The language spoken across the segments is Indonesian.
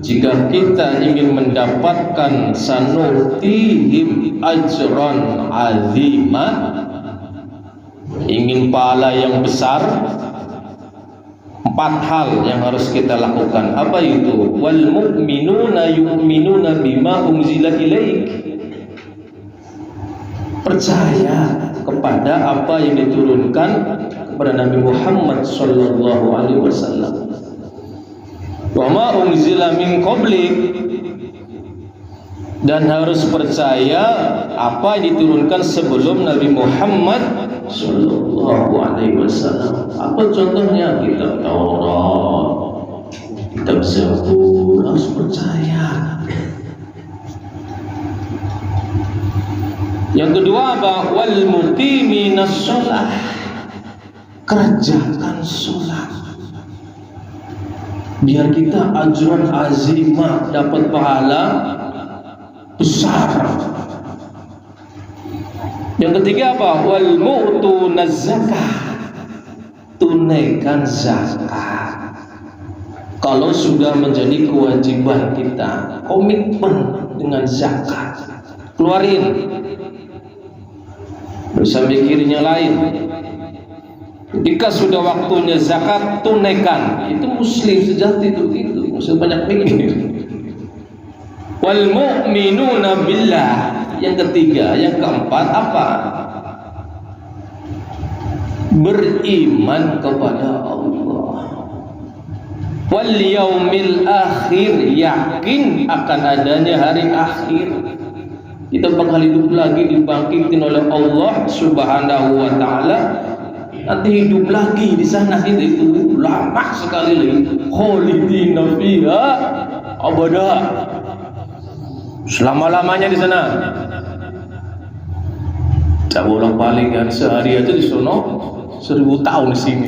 jika kita ingin mendapatkan sanutihim ajran azima, ingin pahala yang besar, 4 hal yang harus kita lakukan. Apa itu? Wal mu'minuna yu'minuna bima unzila ilaik, percaya kepada apa yang diturunkan kepada Nabi Muhammad sallallahu alaihi wasallam. Wa ma unzila min qablik, dan harus percaya apa yang diturunkan sebelum Nabi Muhammad sallallahu alaihi wasallam. Apa contohnya? Kitab Taurat, kitab Zabur, harus percaya. Yang kedua apa? Wal muqiminas shalah, kerjakan sholat. Biar kita ajran azimah, dapat pahala besar. Yang ketiga apa? Wal mu'tunaz zakah, tunaikan zakat. Kalau sudah menjadi kewajiban kita, komitmen dengan zakat, keluarin, bisa mikirnya lain. Jika sudah waktunya zakat, tunaikan. Itu muslim sejati itu gitu. Muslim banyak mikir. Wal mu'minuna billah. Yang ketiga, yang keempat apa? Beriman kepada Allah. Wal yaumil akhir, yakin akan adanya hari akhir. Kita bakal hidup lagi, dibangkitin oleh Allah Subhanahu wa taala. Nanti hidup lagi di sana, itu lama sekali lagi. Khalidina fiha abada, selama-lamanya di sana. Tak bolak balik kan, sehari aja di sono 1000 tahun di sini.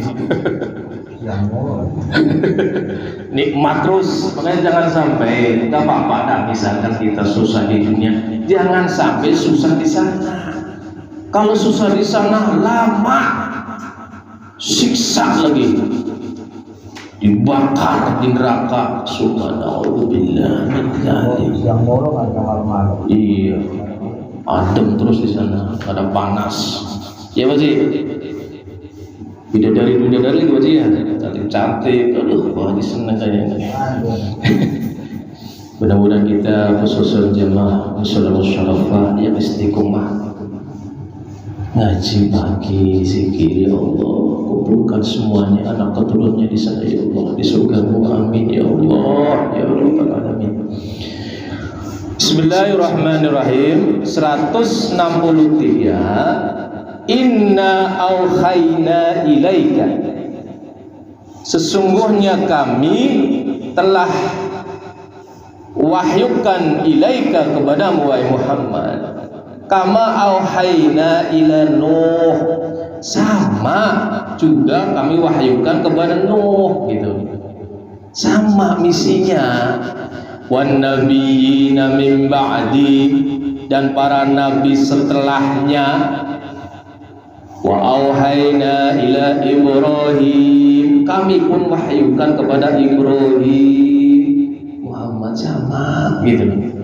Nikmat terus. Makanya jangan sampai, nggak apa-apa dah misalkan kita susah di dunia, jangan sampai susah di sana. Kalau susah di sana lama, siksa lagi, dibakar di neraka. Subhanallah. Yang bolong ada malam-malam. Iya, adem terus di sana, ada panas. Ya Pak Ji, bidadari Pak Ji ya, cantik. Aduh, Pak Ji seneng kayaknya. Mudah-mudahan kita khususnya jemaah muslimin syarafah yang istiqomah ngaji pagi, zikir ya Allah, kumpulkan semuanya anak keturunannya di sana ya Allah, di surgamu, amin ya Allah ya Rabbal alamin. Bismillahirrahmanirrahim. 163. Inna auhayna ilaika, sesungguhnya kami telah wahyukan ilaika kepadamu wahai Muhammad, kama auhayna ila Nuh, sama juga kami wahyukan kepada Nuh gitu. Sama misinya. Wan nabiyina min ba'di, dan para nabi setelahnya. Wa auhayna ila Ibrahim, kami pun wahyukan kepada Ibrahim. Muhammad sama gitu.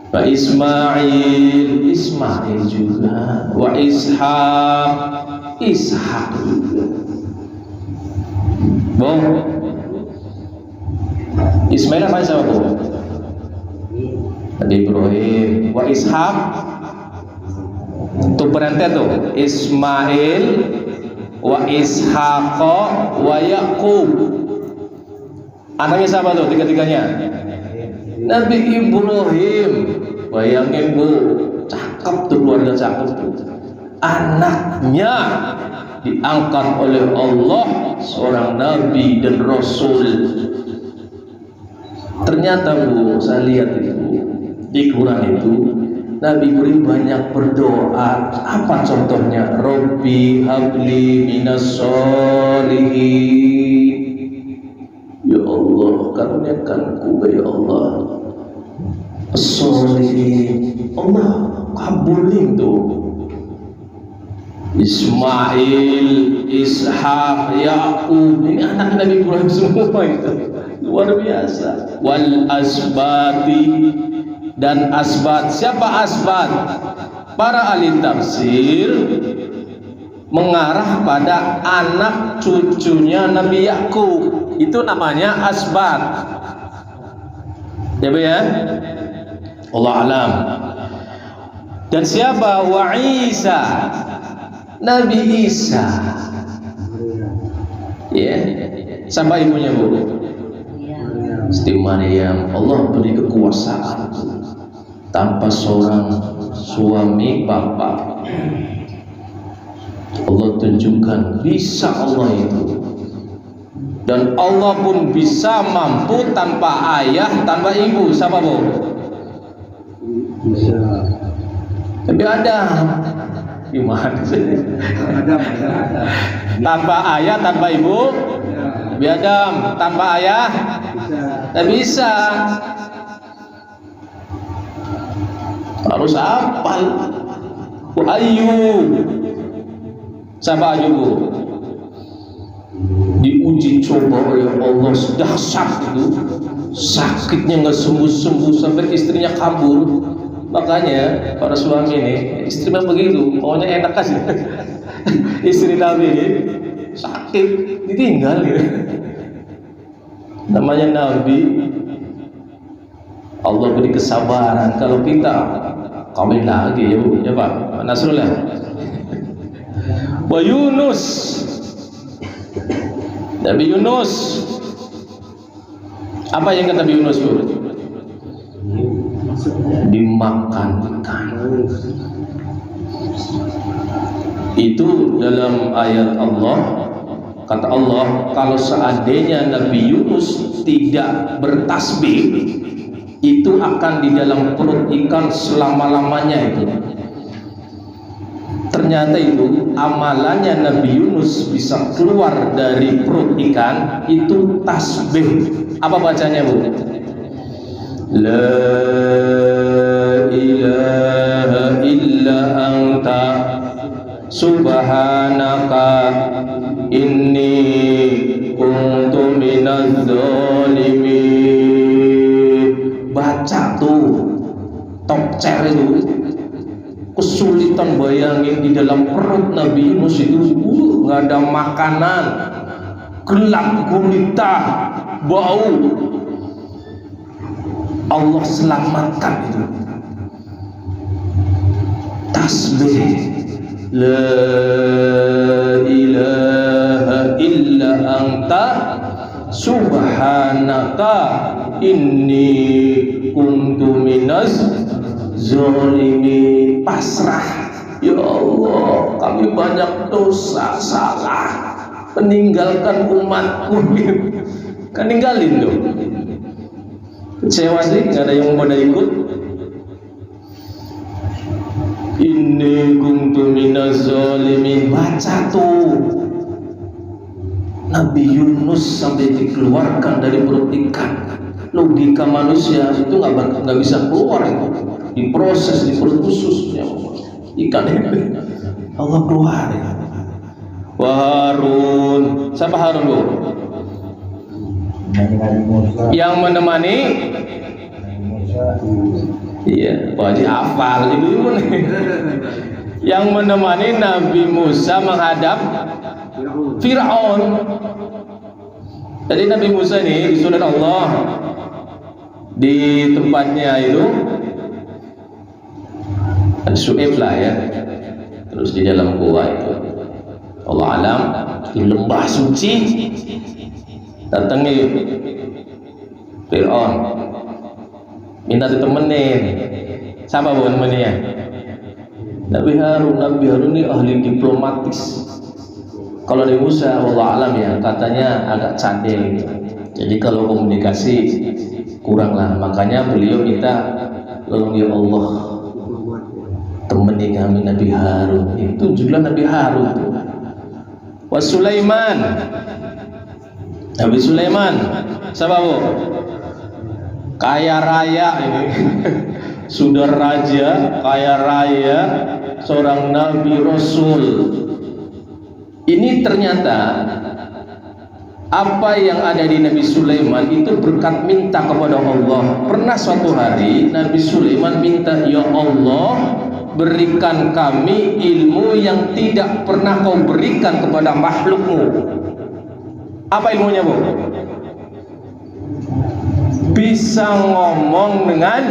Wa Ismail juga. Wa Ishaq juga. Bom Ismail apa sama Bu? Nabi Ibrahim. Wa Ishaq tuh berhenti tuh. Ismail, wa Ishaq, wa Yaqub. Anaknya siapa tuh tiga-tiganya? Nabi Ibrahim. Bayangin Bu, cakep tuh, keluarga cakep tuh. Anaknya diangkat oleh Allah seorang nabi dan rasul. Ternyata Bu, saya lihat itu di Quran itu Nabi Ibrahim banyak berdoa. Apa contohnya? Rabbi habli minas sholihin, ya Allah karuniakanku ya Allah sholihin. Allah kabulin tuh. Ismail, Ishaq, Yaqub, ini anak Nabi Ibrahim semua itu. luar biasa. Wal asbati, dan asbat. Siapa asbat? Para ahli tafsir mengarah pada anak cucunya Nabi Yakub, itu namanya asbat. Ya, ya. Allah alam. Dan siapa? Wa Isa, Nabi Isa. Ya, siapa ibunya, Bu? Siti Maryam. Allah beri kekuasaan tanpa seorang suami bapak. Allah tunjukkan bisa Allah itu. Dan Allah pun bisa mampu tanpa ayah, tanpa ibu. Siapa, Bu? Bisa. Tapi ada. Gimana sih? Ada. Tanpa ayah, tanpa ibu. Nabi Adam tanpa ayah. Tak bisa. Harus hafal. Ayub. Siapa Ayub? Diuji coba oleh Allah, dahsyat itu, sakitnya nggak sembuh-sembuh sampai istrinya kabur. Makanya para suami ini, istri memang begitu, maunya enak aja. Istri Nabi ini sakit, ditinggal ya. Namanya Nabi, Allah beri kesabaran. Kalau kita kawin lagi ya Pak Nasrullah. Wa Yunus, Nabi Yunus. Apa yang kata Nabi Yunus, Bu? Dimakan ikan. Itu dalam ayat Allah. Kata Allah, kalau seandainya Nabi Yunus tidak bertasbih, itu akan di dalam perut ikan selama-lamanya itu. Ternyata itu amalannya Nabi Yunus bisa keluar dari perut ikan itu tasbih. Apa bacanya, Bu? La ilaha illa anta subhanaka inni kuntu minadz zalimin. Baca tuh, tokcer itu. Kesulitan bayangin di dalam perut Nabi Yunus itu nggak ada makanan, gelap gulita, bau. Allah selamatkan itu. Tasbih la ilaha illa anta subhanaka inni kuntu minaz zalimin. Pasrah, ya Allah, kami banyak dosa, salah, meninggalkan umatku. Kan ninggalin dong. Kecewa sih, nggak ada yang mau pada ikut. Inni kuntu minaz zalimin. Baca tuh, Nabi Yunus sampai dikeluarkan dari perut ikan. Logika manusia itu nggak bisa keluar itu. Diproses di perut khususnya ikan ini. Allah keluar. Wa Harun. Siapa Harun, Bu? Yang menemani. Iya, wajib hafal itu pun. Yang menemani Nabi Musa menghadap Fir'aun. Jadi Nabi Musa ini disuruh Allah di tempatnya itu Syu'ib lah ya, terus di dalam gua itu Allah alam di lembah suci datangi Fir'aun minta ditemenin. Siapa Bu temennya? Nabi Harun. Nabi Harun ini ahli diplomatis. Kalau Nabi Musa Allah alam ya katanya agak cadel, jadi kalau komunikasi kurang lah, makanya beliau minta tolong ya Allah temani kami Nabi Harun. Itu juga Nabi Harun. Wa Sulaiman. Nabi Sulaiman. Siapa, Bu? Kaya raya ini. Sudah raja, kaya raya, seorang Nabi Rasul. Ini ternyata apa yang ada di Nabi Sulaiman itu berkat minta kepada Allah. Pernah suatu hari Nabi Sulaiman minta, ya Allah, berikan kami ilmu yang tidak pernah kau berikan kepada makhlukmu. Apa ilmunya, Bu? Bisa ngomong dengan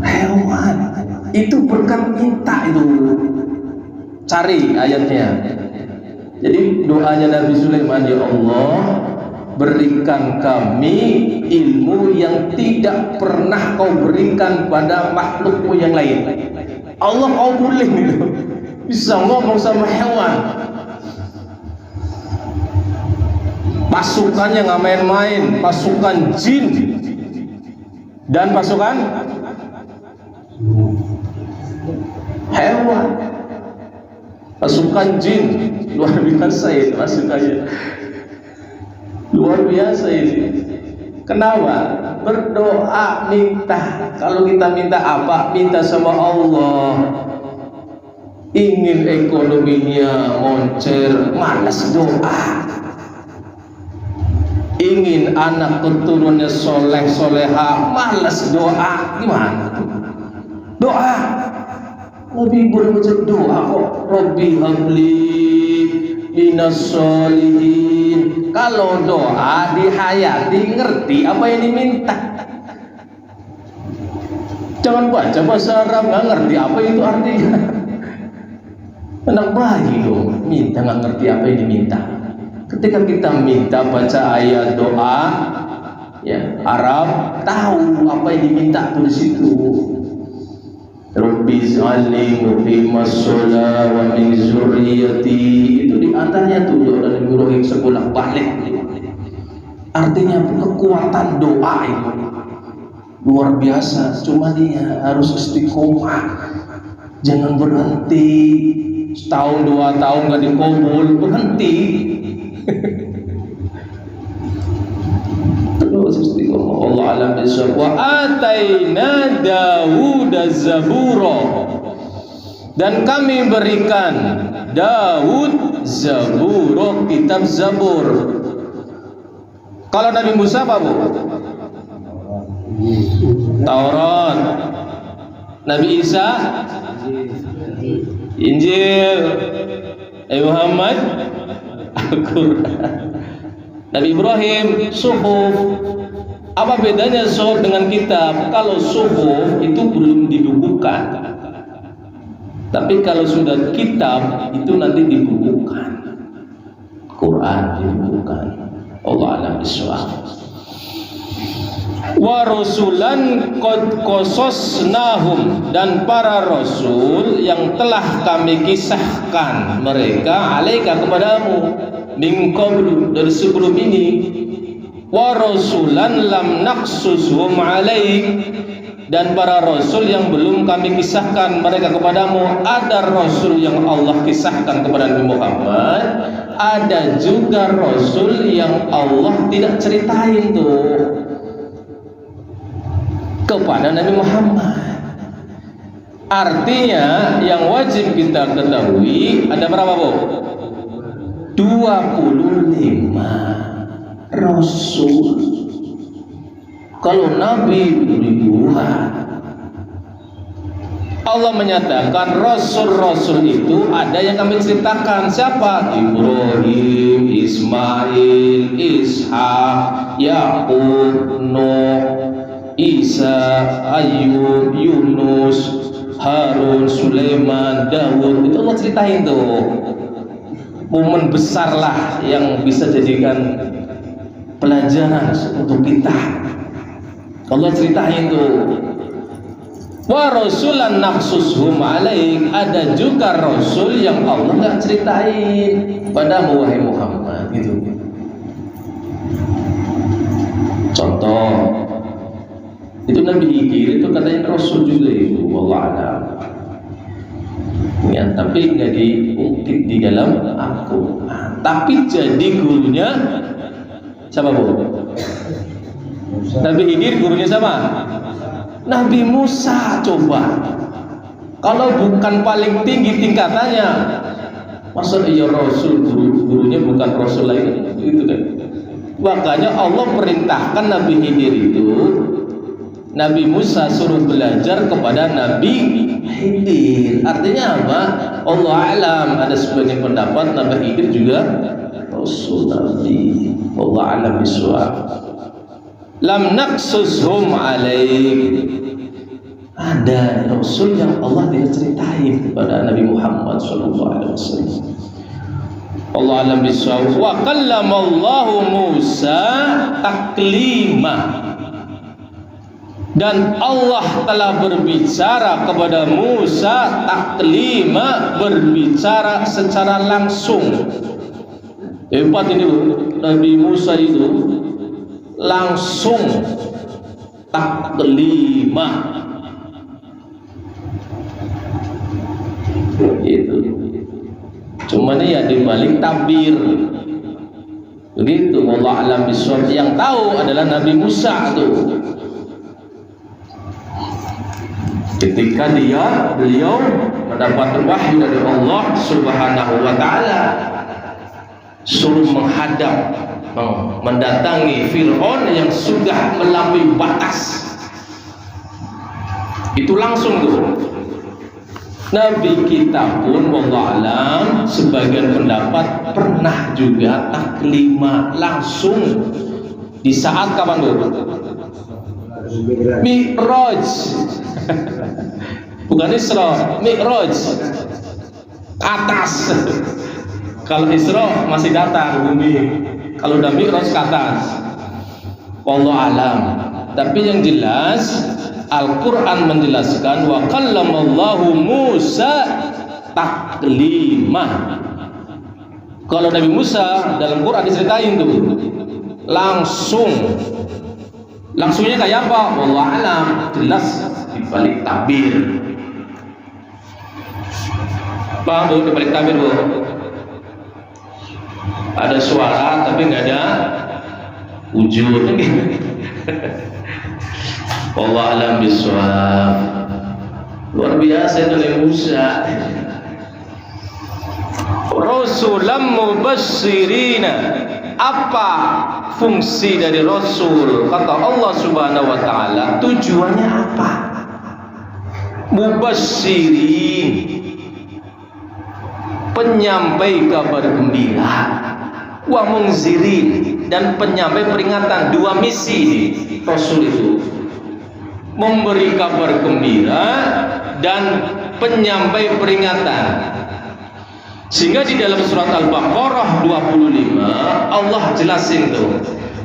hewan. Itu berkat minta itu. Cari ayatnya. Jadi doanya Nabi Sulaiman, ya Allah, berikan kami ilmu yang tidak pernah kau berikan pada makhlukmu yang lain. Allah kau boleh gitu, bisa ngomong sama hewan. Pasukannya nggak main-main, pasukan jin dan pasukan hewan. Pasukan jin luar biasa ini pasukannya, luar biasa ini. Kenapa? Berdoa minta. Kalau kita minta apa? Minta sama Allah. Ingin ekonominya moncer, malas doa. Ingin anak keturunannya soleh soleha, malas doa. Gimana tuh? Doa. Nabi boleh baca doa kok. Rabbi habli minas solihin. Kalau doa dihayati, ngerti apa yang diminta. Jangan baca bahasa Arab nggak ngerti apa itu artinya. Anak bayi dong, minta nggak ngerti apa yang diminta. Ketika kita minta baca ayat doa, ya Arab, tahu apa yang diminta tuh di situ. Rabbi ij'alni muqimas shalah wa min dzurriyyati. Itu di antaranya tuh doa dari Ibrahim sekolah balik. Artinya kekuatan doa itu luar biasa. Cuma dia harus istiqomah, jangan berhenti. Setahun 2 tahun gak dikabul, berhenti. Allah alam bisawab. Wa ataina Daud zabura, dan kami berikan Daud zabura, kitab Zabur. Kalau Nabi Musa apa, Bu? Taurat. Nabi Isa Injil. Muhammad Al-Quran. Nabi Ibrahim suhuf. Apa bedanya suhuf dengan kitab? Kalau suhuf itu belum dibukukan, tapi kalau sudah kitab itu nanti dibukukan. Quran dibukukan. Allah a'lam bishawab. Wa rusulan qad qasasnahum, dan para rasul yang telah kami kisahkan mereka alaika kepadamu min qablu, dari sebelum ini. Wa rasulan lam naqsushum alaik, dan para rasul yang belum kami kisahkan mereka kepadamu. Ada rasul yang Allah kisahkan kepada Nabi Muhammad, ada juga rasul yang Allah tidak ceritain tuh kepada Nabi Muhammad. Artinya yang wajib kita ketahui ada berapa, Bu? 25 Rasul. Kalau Nabi ribuan. Allah menyatakan Rasul-Rasul itu ada yang kami ceritakan. Siapa? Ibrahim, Ismail, Ishak, Yakub, Nuh, Isa, Ayub, Yunus, Harun, Sulaiman, Daud. Itu Allah ceritain tuh. Momen besar lah yang bisa jadikan pelajaran untuk kita. Allah ceritain tuh. Wa rasulan naqsushum alaik, ada juga rasul yang Allah nggak ceritain padamu wahai Muhammad gitu. Contoh itu Nabi Khidir itu katanya rasul juga itu, wallah alam. Ya, tapi nggak diungkit di dalam Al-Quran. Tapi jadi gurunya siapa, Bu? Nabi Khidir gurunya siapa? Nabi Musa. Coba kalau bukan paling tinggi tingkatannya, masa iya Rasul guru-gurunya bukan Rasul lain, itu kan. Makanya Allah perintahkan Nabi Khidir itu, Nabi Musa suruh belajar kepada Nabi Khidir. Artinya apa? Allah alam. Ada sebagian pendapat Nabi Khidir juga Rasul Nabi. Allah alam bisawab. Lam naqsushum alaik. Ada Rasul yang Allah tidak ceritain kepada Nabi Muhammad SAW. Allah alam bisawab. Wa kallamallahu Musa taklima. Dan Allah telah berbicara kepada Musa taklima, berbicara secara langsung. Hebat ini Nabi Musa itu langsung taklima. Itu. Cuman ya dibalik tabir. Begitu. Wallahu a'lam bishawab. Yang tahu adalah Nabi Musa itu. Ketika beliau mendapat wahyu dari Allah Subhanahu wa taala, suruh menghadap, mendatangi Fir'aun yang sudah melampaui batas. Itu langsung tuh. Nabi kita pun wallahu alam sebagian pendapat pernah juga taklima langsung di saat kapan tuh? Mi'raj. Bukan Isra, Mi'raj. Atas. Kalau Isra masih datar bumi. Kalau udah Mi'raj ke atas. Wallahu alam. Tapi yang jelas Al-Quran menjelaskan wa kallamallahu Musa taklima. Kalau Nabi Musa dalam Quran diceritain tuh langsung. Langsungnya kayak apa? Wallahu alam. Jelas dibalik tabir. Paham bu? Dibalik tabir bu. Ada suara tapi nggak ada wujud. Wallahu alam bisawab. Luar biasa itu Nabi Musa. Rasulam mubasyirina. Apa fungsi dari Rasul? Kata Allah Subhanahu wa taala, tujuannya apa? Mubasyirin, penyampai kabar gembira, wa munzirin, dan penyampai peringatan. Dua misi Rasul itu, memberi kabar gembira dan penyampai peringatan. Sehingga di dalam surat Al-Baqarah 25 Allah jelasin tuh,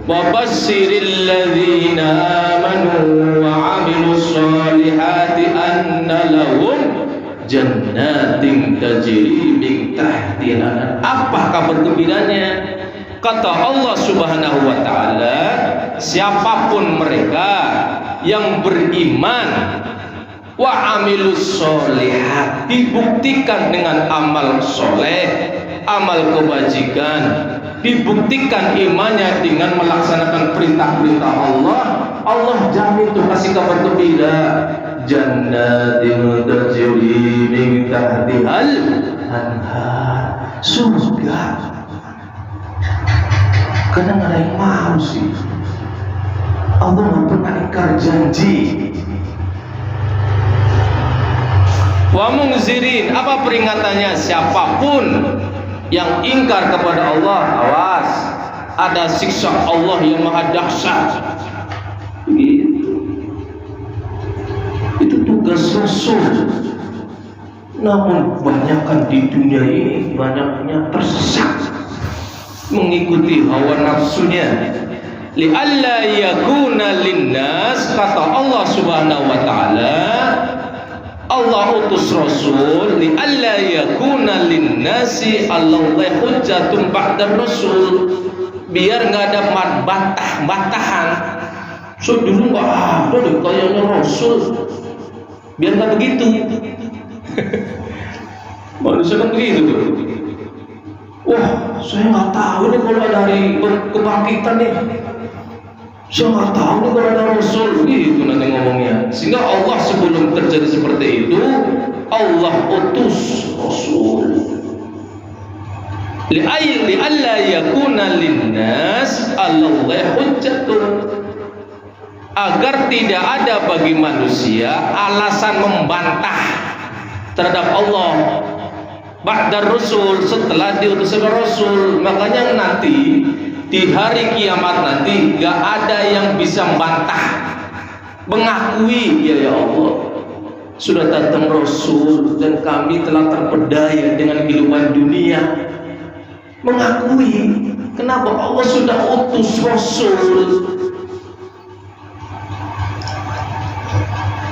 wa basyiril ladzina amanu wa 'amilus solihati anna lahum jannatin tajri min tahtiha. Apa kabar gembiranya? Kata Allah Subhanahu wa taala, siapapun mereka yang beriman wa amilus solihat, dibuktikan dengan amal soleh, amal kebajikan, dibuktikan imannya dengan melaksanakan perintah-perintah Allah. Allah jamin tuh kasih kabar gembira, jannatin tajri min tahtihal anhar, surga. Kadang ada yang mau sih, Allah nggak pernah ingkar janji. Wa munzirin, apa peringatannya? Siapapun yang ingkar kepada Allah, awas, ada siksa Allah yang maha dahsyat. Itu tugas Rasul. Namun banyakkan di dunia ini banyaknya tersesat mengikuti hawa nafsunya. Li'alla yakuna linnas, kata Allah Subhanahu wa taala, Allah utus Rasul li'alla yakuna linnasi 'alallahi hujjatun ba'da Rasul, biar nggak ada batahan. So dulu nggak ada deh kayaknya Rasul, biar nggak begitu. Manusia kan begitu tuh. Wah, saya nggak tahu nih kalau ada hari kebangkitan nih. Saya nggak tahu nih kalau ada Rasul, gitu nanti ngomongnya. Sehingga Allah sebelum terjadi seperti itu, Allah utus Rasul. li'alla yakuna linnas 'alallahi hujjatun, agar tidak ada bagi manusia alasan membantah terhadap Allah ba'da Rasul, setelah diutus Rasul. Makanya nanti di hari kiamat nanti gak ada yang bisa membantah, mengakui ya Allah sudah datang Rasul dan kami telah terpedaya dengan kehidupan dunia. Mengakui kenapa Allah sudah utus Rasul.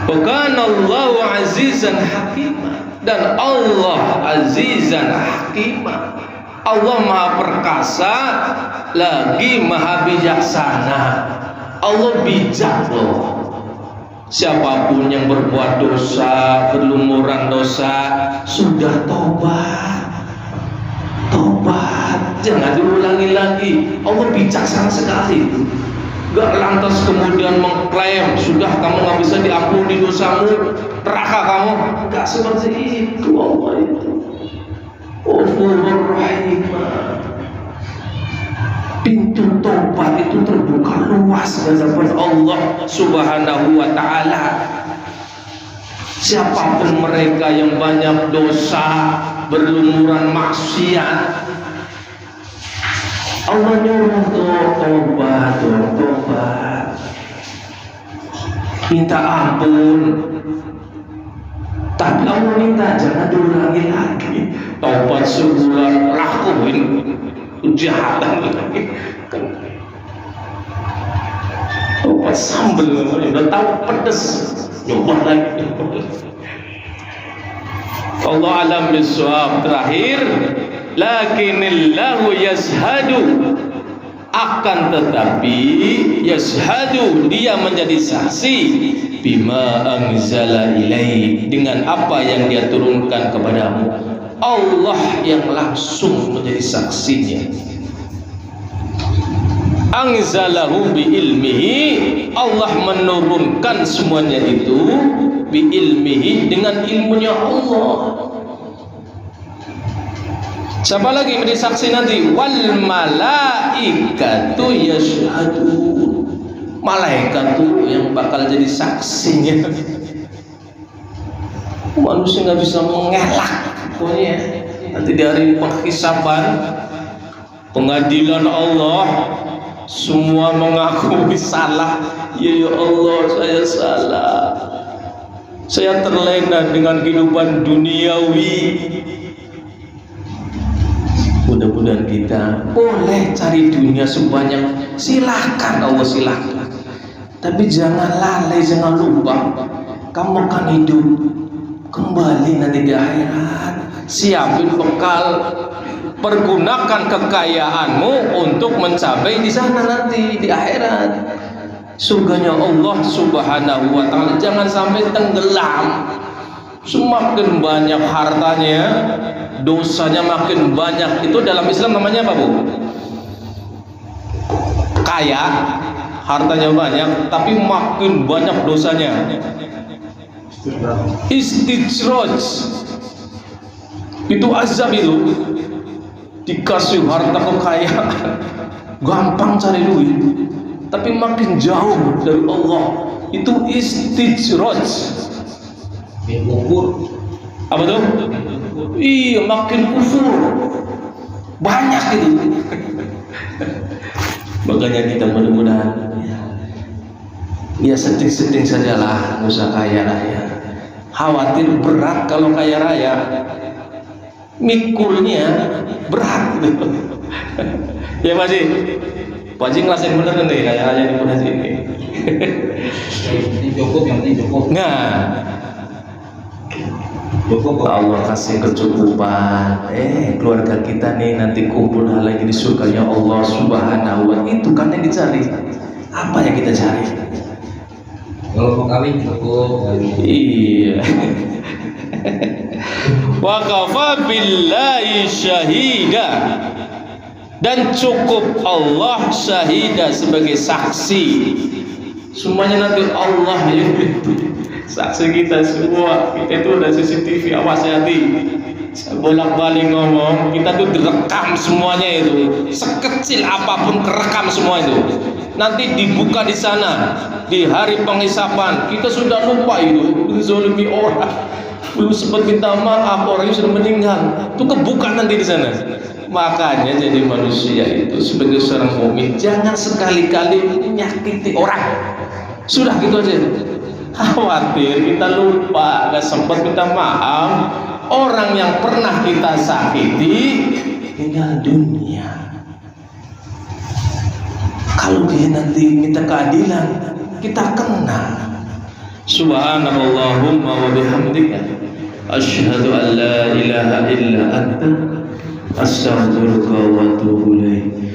Wa kana Allahu azizan hakima, dan Allah azizan hakima, Allah maha perkasa lagi maha bijaksana. Allah bijak loh. Siapapun yang berbuat dosa, berlumuran dosa, sudah tobat, jangan diulangi lagi. Allah bijaksana sekali. Gak lantas kemudian mengklaim sudah kamu nggak bisa diampuni dosamu, neraka kamu. Gak seperti itu Allah itu. Ghafurur Rahim. Pintu tobat itu terbuka luas di hadapan Allah Subhanahu wa taala. Siapapun mereka yang banyak dosa, berlumuran maksiat, Allah nyuruh tobat, minta ampun. Tapi Allah minta jangan diulangi lagi. Tobat sebulan, lakuin kejahatan lagi. Tobat sambel, udah tahu pedes, nyoba lagi. Allah alam bisawab. Terakhir, lakinillahu yashhadu, akan tetapi yashhadu, dia menjadi saksi, bima anzala ilaik, dengan apa yang dia turunkan kepadamu. Allah yang langsung menjadi saksinya. Anzalahu bi ilmihi, Allah menurunkan semuanya itu bi ilmihi, dengan ilmunya Allah. Siapa lagi menjadi saksi nanti? Wal malaikatu yashhadun, malaikat tuh yang bakal jadi saksinya. Manusia nggak bisa mengelak. Pokoknya nanti dari penghisaban, pengadilan Allah, semua mengakui salah. Ya Allah, saya salah, saya terlena dengan kehidupan duniawi. Mudah-mudahan kita boleh cari dunia sebanyak, silahkan Allah silahkan, tapi jangan lalai, jangan lupa kamu akan hidup kembali nanti di akhirat. Siapin bekal, pergunakan kekayaanmu untuk mencapai di sana nanti di akhirat, surganya Allah Subhanahu wa taala. Jangan sampai tenggelam. Semakin banyak hartanya, dosanya makin banyak. Itu dalam Islam namanya apa, Bu? Kaya, hartanya banyak, tapi makin banyak dosanya. Istijraj. Itu azab itu. Dikasih harta kekayaan, gampang cari duit, tapi makin jauh dari Allah. Itu istijraj. Kufur. Apa tuh? Iya, makin kufur. Banyak itu. Makanya kita mudah-mudahan ya seding-seding sajalah, nggak usah kaya raya. Khawatir berat kalau kaya raya, mikulnya berat. Ya masih, Pak Haji ngerasain bener nih kaya raya di Pak Haji ini. Ini cukup, yang penting cukup. Nah, Cukup. Allah kasih kecukupan. Keluarga kita nih nanti kumpul lagi di surganya Allah Subhanahu wa taala. Itu kan yang dicari. Apa yang kita cari? Kalau mau kawin cukup. Iya. Wa kafa billahi syahida, dan cukup Allah syahida sebagai saksi. Semuanya nanti Allah yang saksi kita semua. Kita itu ada CCTV, awas hati. Saya bolak-balik ngomong, kita tuh direkam semuanya itu, sekecil apapun kerekam semua itu. Nanti dibuka di sana, di hari penghisapan. Kita sudah lupa itu, menzolimi orang, belum sempat minta maaf, orangnya sudah meninggal. Itu kebuka nanti di sana. Makanya jadi manusia itu sebagai seorang mukmin jangan sekali-kali menyakiti orang. Sudah gitu aja. Khawatir kita lupa, gak sempat minta maaf. Orang yang pernah kita sakiti tinggal dunia. Kalau dia nanti minta keadilan, kita kena. Subhanallahumma wa bihamdika asyhadu an la ilaha illa anta astaghfiruka wa atubu ilaik.